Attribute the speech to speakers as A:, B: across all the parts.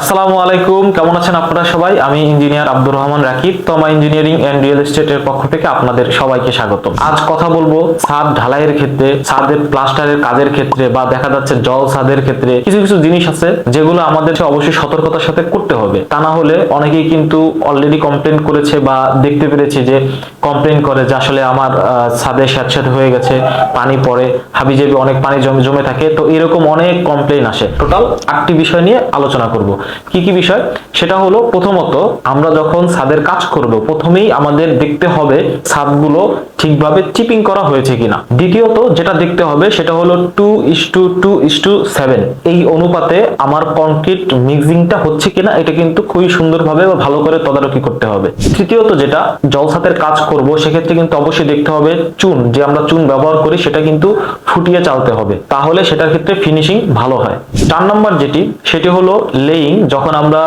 A: আসসালামু আলাইকুম, কেমন আছেন আপনারা সবাই? আমি ইঞ্জিনিয়ার আব্দুর রহমান রাকিব, তমা ইঞ্জিনিয়ারিং এন্ড রিয়েল এস্টেটের পক্ষ থেকে আপনাদের সবাইকে স্বাগতম। আজ কথা বলবো ছাদ ঢালাইয়ের ক্ষেত্রে, ছাদের প্লাস্টারের কাজের ক্ষেত্রে, বা দেখা যাচ্ছে জল ছাদের ক্ষেত্রে কিছু কিছু জিনিস আছে যেগুলো আমাদের অবশ্যই সতর্কতার সাথে করতে হবে। তা না হলে অনেকেই কিন্তু অলরেডি কমপ্লেন করেছে বা দেখতে পেরেছি যে কমপ্লেন করে যে আসলে আমার ছাদে স্যাঁতস্যাঁতে হয়ে গেছে, পানি পড়ে, হাবিজাবি অনেক পানি জমে জমে থাকে। তো এরকম অনেক কমপ্লেন আসে। টোটাল 8টি বিষয় নিয়ে আলোচনা করব। কি কি বিষয়? সেটা হলো, প্রথমত আমরা যখন ছাদের কাজ করব প্রথমেই আমাদের দেখতে হবে ছাদগুলো ঠিকভাবে চিপিং করা হয়েছে কিনা। দ্বিতীয়ত যেটা দেখতে হবে সেটা হলো 2:2:7 এই অনুপাতে আমার কংক্রিট মিক্সিংটা হচ্ছে কিনা, এটা কিন্তু খুবই সুন্দরভাবে বা ভালো করে তদারকি করতে হবে। তৃতীয়ত যেটা, জল ছাদের কাজ করব সেক্ষেত্রে কিন্তু অবশ্যই দেখতে হবে চুন, যে আমরা চুন ব্যবহার করি সেটা কিন্তু ফুটিয়ে চালতে হবে, তাহলে সেটার ক্ষেত্রে ফিনিশিং ভালো হয়। 4 নম্বর সেটি হলো লেইং। যখন আমরা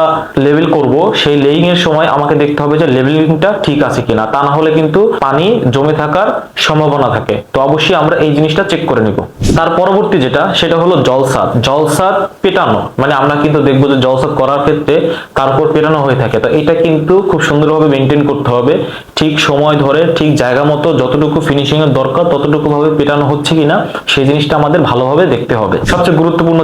A: লেভেল করব সেই লেইং এর সময় আমাকে দেখতে হবে যে লেভেলিংটা ঠিক আছে কিনা, তা না হলে কিন্তু পানি জমে থাকার সম্ভাবনা থাকে। তো অবশ্যই আমরা এই জিনিসটা চেক করে নিব। তার পরবর্তী সেটা হলো জলসাদ পেটানো। মানে আমরা কিন্তু দেখবো যে জলসাদ করার ক্ষেত্রে তার উপর পেটানো হয়ে থাকে। তো এটা কিন্তু খুব সুন্দরভাবে মেনটেন করতে হবে, ঠিক সময় ধরে ঠিক জায়গা মতো যতটুকু ফিনিশিং এর দরকার ততটুকু ভাবে পেটানো হচ্ছে কিনা সেই জিনিসটা আমাদের ভালোভাবে দেখতে হবে। সবচেয়ে গুরুত্বপূর্ণ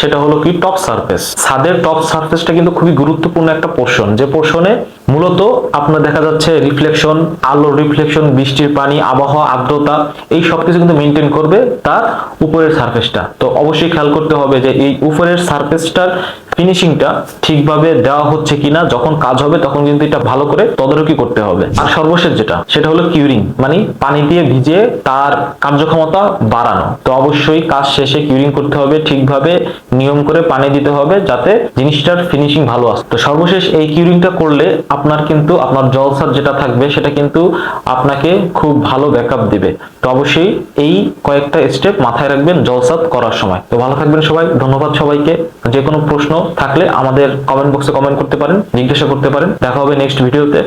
A: সেটা হলো কি টপ সারফেস। ছাদের টপ সারফেসটা কিন্তু খুবই গুরুত্বপূর্ণ একটা পোর্শন, যে পোর্শনে মূলত আপনার দেখা যাচ্ছে রিফ্লেকশন, আলোর রিফ্লেকশন, বৃষ্টির পানি, আবহাওয়া, আর্দ্রতা, এই সবকিছু কিন্তু মেনটেন করবে তার উপরের সারফেসটা। তো অবশ্যই খেয়াল করতে হবে যে এই উপরের সারফেসটার ফিনিশিংটা ঠিকভাবে দেওয়া হচ্ছে কিনা। যখন কাজ হবে তখন কিন্তু এটা ভালো করে তদারকি করতে হবে। আর সর্বশেষ সেটা হলো কিউরিং, মানে পানি দিয়ে ভিজিয়ে তার কার্যক্ষমতা বাড়ানো। তো অবশ্যই কাজ শেষে কিউরিং করতে হবে, ঠিকভাবে নিয়ম করে পানি দিতে হবে যাতে জিনিসটার ফিনিশিং ভালো আসে। তো সর্বশেষ এই কিউরিংটা করলে আপনার জলসাদ যেটা থাকবে সেটা কিন্তু আপনাকে খুব ভালো ব্যাকআপ দিবে। তো অবশ্যই এই কয়েকটা স্টেপ মাথায় রাখবেন জলসাদ করার সময়। তো ভালো থাকবেন সবাই, ধন্যবাদ সবাইকে। যে কোনো প্রশ্ন থাকলে আমাদের কমেন্ট বক্সে কমেন্ট করতে পারেন, জিজ্ঞাসা করতে পারেন। দেখা হবে নেক্সট ভিডিওতে।